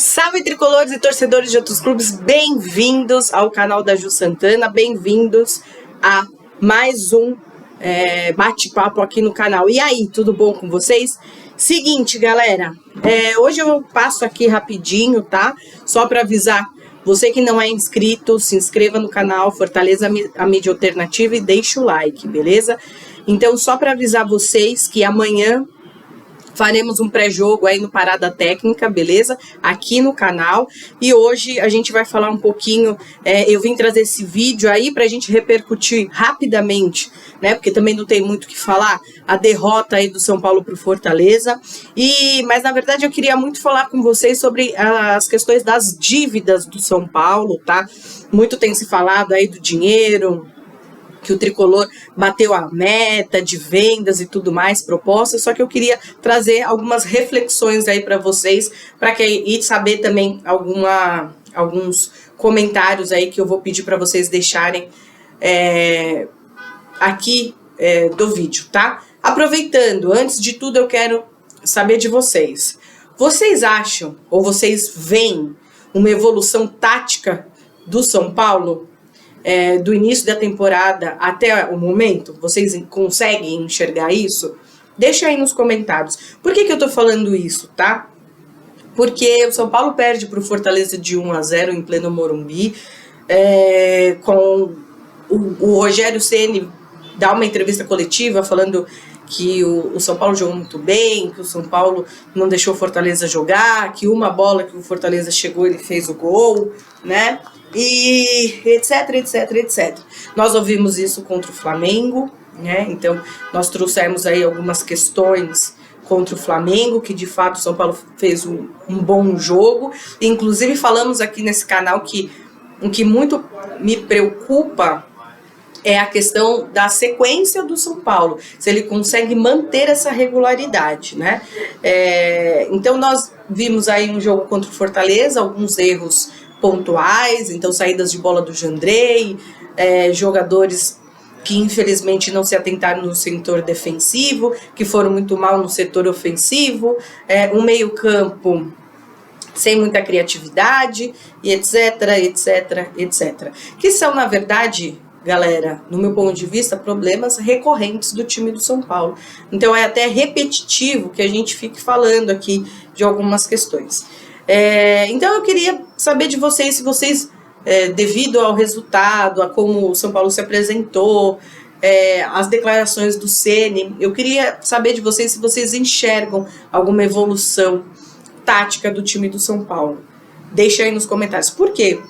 Salve tricolores e torcedores de outros clubes, bem-vindos ao canal da Ju Santana, bem-vindos a mais um bate-papo aqui no canal. E aí, tudo bom com vocês? Seguinte, galera, hoje eu passo aqui rapidinho, tá? Só para avisar, você que não é inscrito, se inscreva no canal, fortaleça a mídia alternativa e deixe o like, beleza? Então, só para avisar vocês que amanhã faremos um pré-jogo aí no Parada Técnica, beleza? Aqui no canal. E hoje a gente vai falar um pouquinho, eu vim trazer esse vídeo aí pra gente repercutir rapidamente, né? Porque também não tem muito o que falar, a derrota aí do São Paulo pro Fortaleza. Mas na verdade eu queria muito falar com vocês sobre as questões das dívidas do São Paulo, tá? Muito tem se falado aí do dinheiro, que o tricolor bateu a meta de vendas e tudo mais, propostas, só que eu queria trazer algumas reflexões aí para vocês, e saber também alguns comentários aí que eu vou pedir para vocês deixarem aqui do vídeo, tá? Aproveitando, antes de tudo eu quero saber de vocês. Vocês acham, ou vocês veem uma evolução tática do São Paulo? Do início da temporada até o momento, vocês conseguem enxergar isso? Deixa aí nos comentários. Por que eu tô falando isso, tá? Porque o São Paulo perde pro Fortaleza de 1-0 em pleno Morumbi, com o Rogério Ceni dá uma entrevista coletiva falando que o São Paulo jogou muito bem, que o São Paulo não deixou o Fortaleza jogar, que uma bola que o Fortaleza chegou ele fez o gol, né? E etc, etc, etc. Nós ouvimos isso contra o Flamengo, né? Então nós trouxemos aí algumas questões contra o Flamengo, que de fato o São Paulo fez um bom jogo. Inclusive falamos aqui nesse canal que o que muito me preocupa é a questão da sequência do São Paulo, se ele consegue manter essa regularidade, né? Então nós vimos aí um jogo contra o Fortaleza, alguns erros pontuais, então saídas de bola do Jandrei, jogadores que infelizmente não se atentaram no setor defensivo, que foram muito mal no setor ofensivo, um meio campo sem muita criatividade, e etc, etc, etc. Que são, na verdade, galera, no meu ponto de vista, problemas recorrentes do time do São Paulo. Então é até repetitivo que a gente fique falando aqui de algumas questões. Então eu queria saber de vocês, se vocês, devido ao resultado, a como o São Paulo se apresentou, as declarações do Ceni, eu queria saber de vocês se vocês enxergam alguma evolução tática do time do São Paulo. Deixa aí nos comentários. Por quê?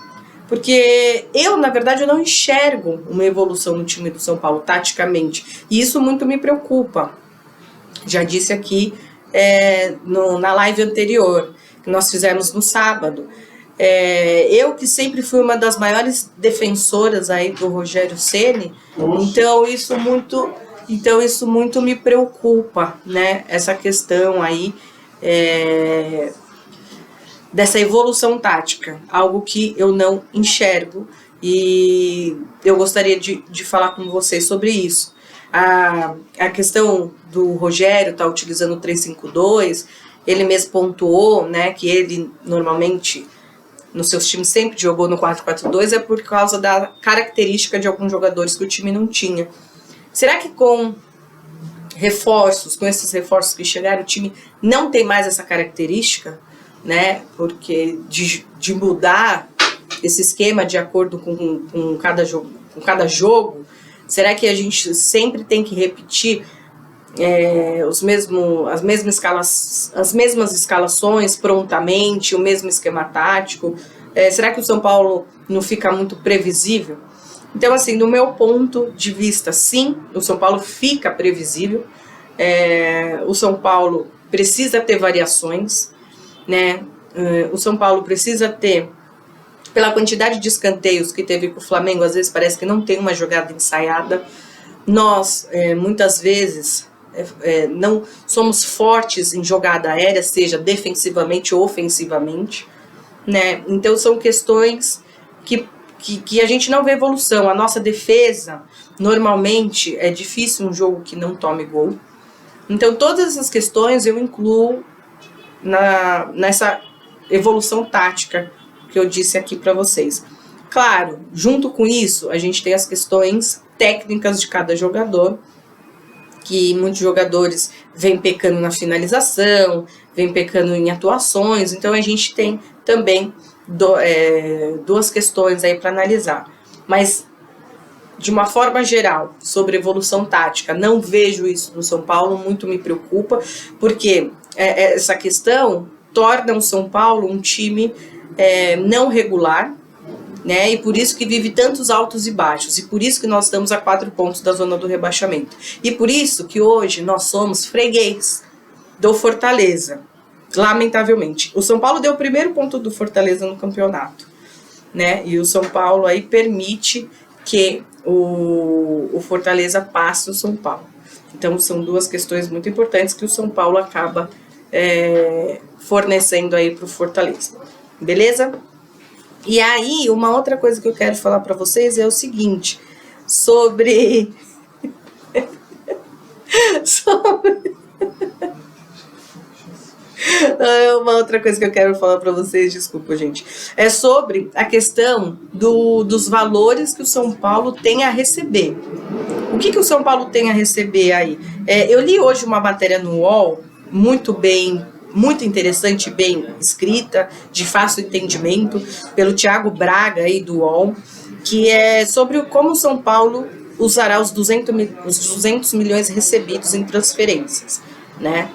Porque eu, na verdade, eu não enxergo uma evolução no time do São Paulo, taticamente. E isso muito me preocupa. Já disse aqui na live anterior, que nós fizemos no sábado. Eu que sempre fui uma das maiores defensoras aí do Rogério Ceni, então isso muito me preocupa, né? Essa questão aí dessa evolução tática, algo que eu não enxergo, e eu gostaria de falar com vocês sobre isso. A questão do Rogério estar utilizando o 3-5-2, ele mesmo pontuou, né, que ele normalmente nos seus times sempre jogou no 4-4-2, por causa da característica de alguns jogadores que o time não tinha. Será que com esses reforços que chegaram, o time não tem mais essa característica, né? Porque de mudar esse esquema de acordo com cada jogo, será que a gente sempre tem que repetir as mesmas escalações prontamente, o mesmo esquema tático? Será que o São Paulo não fica muito previsível? Então, assim, do meu ponto de vista, sim, o São Paulo fica previsível. O São Paulo precisa ter variações, né? O São Paulo precisa ter, pela quantidade de escanteios que teve com o Flamengo, às vezes parece que não tem uma jogada ensaiada. Nós, muitas vezes, não somos fortes em jogada aérea, seja defensivamente ou ofensivamente, né? Então são questões que a gente não vê evolução. A nossa defesa, normalmente, é difícil um jogo que não tome gol. Então todas essas questões eu incluo nessa evolução tática que eu disse aqui para vocês. Claro, junto com isso, a gente tem as questões técnicas de cada jogador, que muitos jogadores vêm pecando na finalização, vêm pecando em atuações, então a gente tem também duas questões aí para analisar. Mas, de uma forma geral, sobre evolução tática, não vejo isso no São Paulo, muito me preocupa, porque essa questão torna o São Paulo um time não regular, né? E por isso que vive tantos altos e baixos, e por isso que nós estamos a 4 pontos da zona do rebaixamento, e por isso que hoje nós somos freguês do Fortaleza, lamentavelmente. O São Paulo deu o primeiro ponto do Fortaleza no campeonato, né? E o São Paulo aí permite que o Fortaleza passe o São Paulo. Então são duas questões muito importantes que o São Paulo acaba fornecendo aí para o Fortaleza, beleza? E aí, uma outra coisa que eu quero falar para vocês é o seguinte, sobre... Uma outra coisa que eu quero falar para vocês, desculpa, gente, é sobre a questão dos valores que o São Paulo tem a receber. O que o São Paulo tem a receber aí? Eu li hoje uma matéria no UOL, muito interessante, bem escrita, de fácil entendimento, pelo Thiago Braga aí do UOL, que é sobre como o São Paulo usará os 200 milhões recebidos em transferências, né?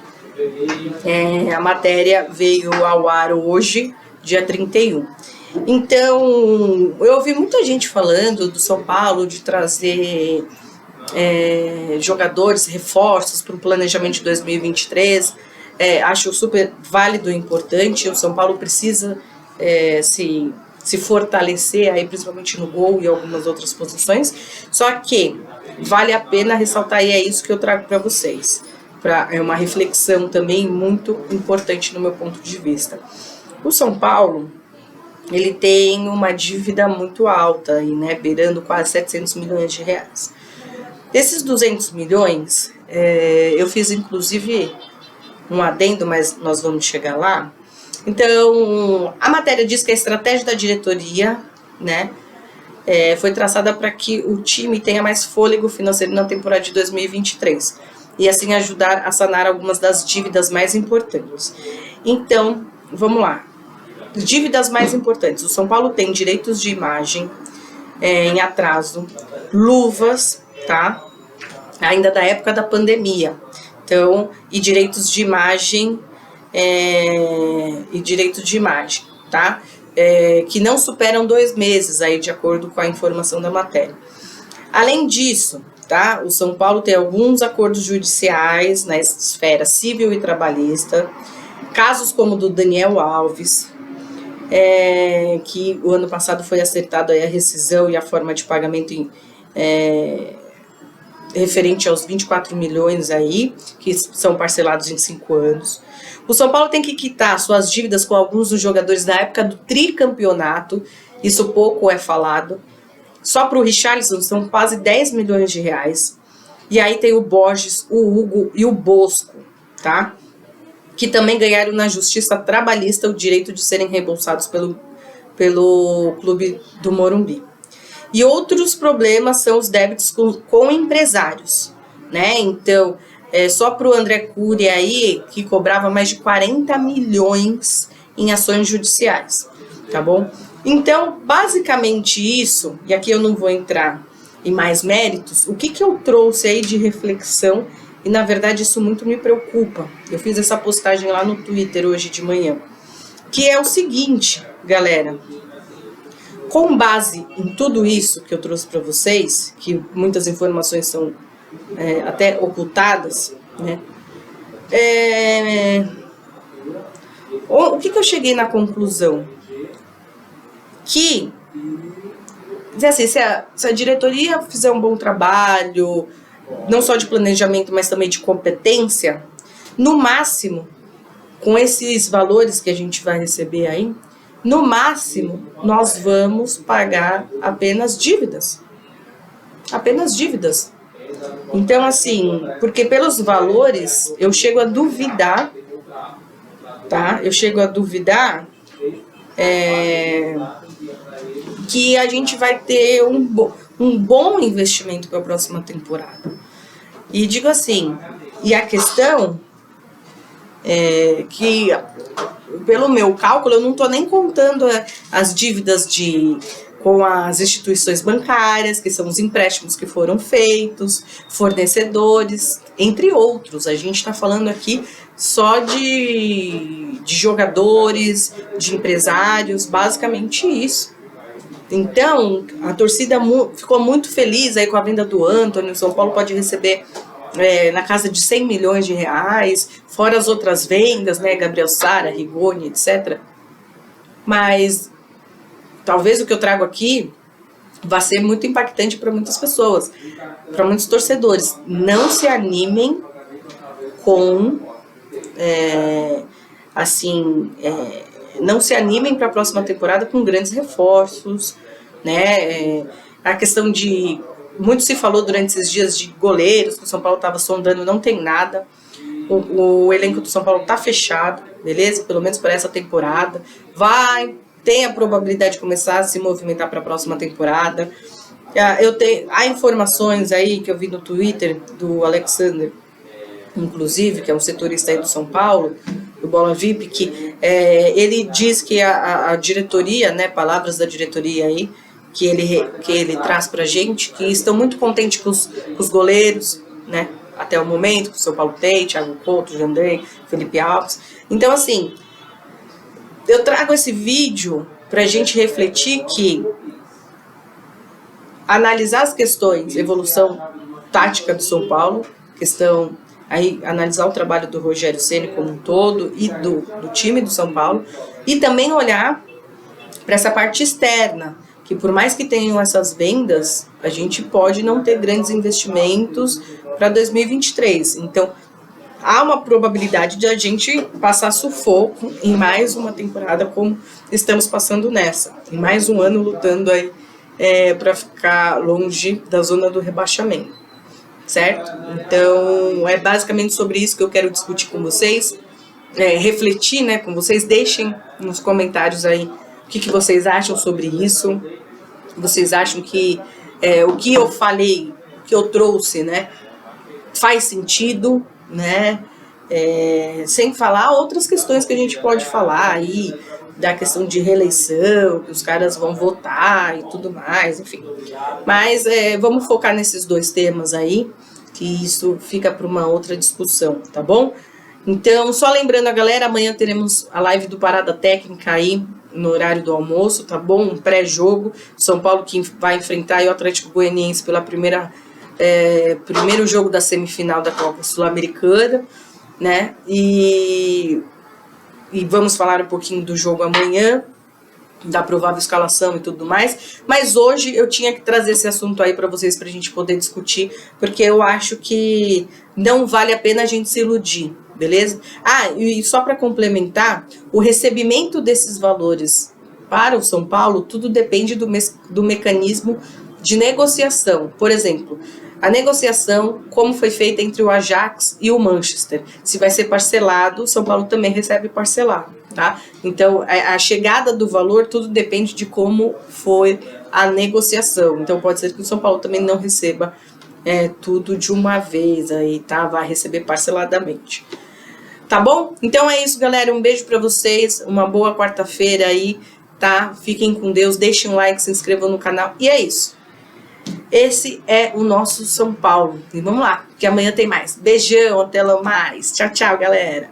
A matéria veio ao ar hoje, dia 31. Então, eu ouvi muita gente falando do São Paulo de trazer jogadores, reforços para o planejamento de 2023. Acho super válido e importante. O São Paulo precisa se fortalecer, aí, principalmente no gol e algumas outras posições. Só que vale a pena ressaltar, e é isso que eu trago para vocês. É uma reflexão também muito importante no meu ponto de vista. O São Paulo, ele tem uma dívida muito alta, aí, né, beirando quase 700 milhões de reais. Desses 200 milhões, eu fiz inclusive um adendo, mas nós vamos chegar lá. Então, a matéria diz que a estratégia da diretoria, né, foi traçada para que o time tenha mais fôlego financeiro na temporada de 2023 e assim ajudar a sanar algumas das dívidas mais importantes. Então, vamos lá. Dívidas mais importantes. O São Paulo tem direitos de imagem em atraso, luvas, tá? Ainda da época da pandemia. Então, e direitos de imagem, tá? Que não superam 2 meses, aí, de acordo com a informação da matéria. Além disso, tá? O São Paulo tem alguns acordos judiciais na esfera civil e trabalhista, casos como o do Daniel Alves, que o ano passado foi acertado aí a rescisão e a forma de pagamento referente aos 24 milhões aí, que são parcelados em 5 anos. O São Paulo tem que quitar suas dívidas com alguns dos jogadores da época do tricampeonato, isso pouco é falado. Só para o Richarlison são quase 10 milhões de reais. E aí tem o Borges, o Hugo e o Bosco, tá? Que também ganharam na justiça trabalhista o direito de serem reembolsados pelo clube do Morumbi. E outros problemas são os débitos com empresários, né? Então, só para o André Cury aí, que cobrava mais de 40 milhões em ações judiciais, tá bom? Então, basicamente isso, e aqui eu não vou entrar em mais méritos, o que eu trouxe aí de reflexão, e na verdade isso muito me preocupa. Eu fiz essa postagem lá no Twitter hoje de manhã, que é o seguinte, galera. Com base em tudo isso que eu trouxe para vocês, que muitas informações são até ocultadas, né? O que eu cheguei na conclusão? Que, assim, se a diretoria fizer um bom trabalho, não só de planejamento, mas também de competência, no máximo, com esses valores que a gente vai receber aí, no máximo, nós vamos pagar apenas dívidas. Apenas dívidas. Então, assim, porque pelos valores, eu chego a duvidar, tá? Eu chego a duvidar que a gente vai ter um bom investimento para a próxima temporada. E digo assim, e a questão é que, pelo meu cálculo, eu não estou nem contando as dívidas com as instituições bancárias, que são os empréstimos que foram feitos, fornecedores, entre outros. A gente está falando aqui só de jogadores, de empresários, basicamente isso. Então, a torcida ficou muito feliz aí com a venda do Antony. O São Paulo pode receber na casa de 100 milhões de reais, fora as outras vendas, né, Gabriel Sara, Rigoni, etc. Mas talvez o que eu trago aqui vai ser muito impactante para muitas pessoas, para muitos torcedores. Não se animem com, não se animem para a próxima temporada com grandes reforços, né? A questão de, muito se falou durante esses dias de goleiros que o São Paulo estava sondando, não tem nada. O elenco do São Paulo está fechado, beleza? Pelo menos para essa temporada. Tem a probabilidade de começar a se movimentar para a próxima temporada. Há informações aí que eu vi no Twitter do Alexander, inclusive, que é um setorista aí do São Paulo, do Bola VIP, que ele diz que a diretoria, né, palavras da diretoria aí, que ele traz pra gente, que estão muito contentes com os goleiros, né, até o momento, que o São Paulo tem, Thiago Couto, Jandrei, Felipe Alves. Então, assim, eu trago esse vídeo pra gente refletir que analisar as questões, evolução tática do São Paulo, aí analisar o trabalho do Rogério Ceni como um todo e do time do São Paulo, e também olhar para essa parte externa, que por mais que tenham essas vendas, a gente pode não ter grandes investimentos para 2023. Então, há uma probabilidade de a gente passar sufoco em mais uma temporada como estamos passando nessa, em mais um ano lutando aí para ficar longe da zona do rebaixamento, certo? Então, é basicamente sobre isso que eu quero discutir com vocês, refletir, né, com vocês. Deixem nos comentários aí o que vocês acham sobre isso. Vocês acham que o que eu falei, o que eu trouxe, né, faz sentido, né? Sem falar outras questões que a gente pode falar aí, da questão de reeleição, que os caras vão votar e tudo mais, enfim. Mas vamos focar nesses dois temas aí, que isso fica para uma outra discussão, tá bom? Então, só lembrando a galera, amanhã teremos a live do Parada Técnica aí, no horário do almoço, tá bom? Um pré-jogo, São Paulo que vai enfrentar aí o Atlético Goianiense pela primeiro jogo da semifinal da Copa Sul-Americana, né? E vamos falar um pouquinho do jogo amanhã, da provável escalação e tudo mais. Mas hoje eu tinha que trazer esse assunto aí para vocês, pra gente poder discutir, porque eu acho que não vale a pena a gente se iludir, beleza? E só para complementar, o recebimento desses valores para o São Paulo, tudo depende do mecanismo de negociação. Por exemplo, a negociação, como foi feita entre o Ajax e o Manchester. Se vai ser parcelado, o São Paulo também recebe parcelado, tá? Então, a chegada do valor, tudo depende de como foi a negociação. Então, pode ser que o São Paulo também não receba tudo de uma vez aí, tá? Vai receber parceladamente. Tá bom? Então é isso, galera. Um beijo pra vocês. Uma boa quarta-feira aí, tá? Fiquem com Deus. Deixem um like, se inscrevam no canal. E é isso. Esse é o nosso São Paulo. E vamos lá, que amanhã tem mais. Beijão, até lá mais. Tchau, tchau, galera.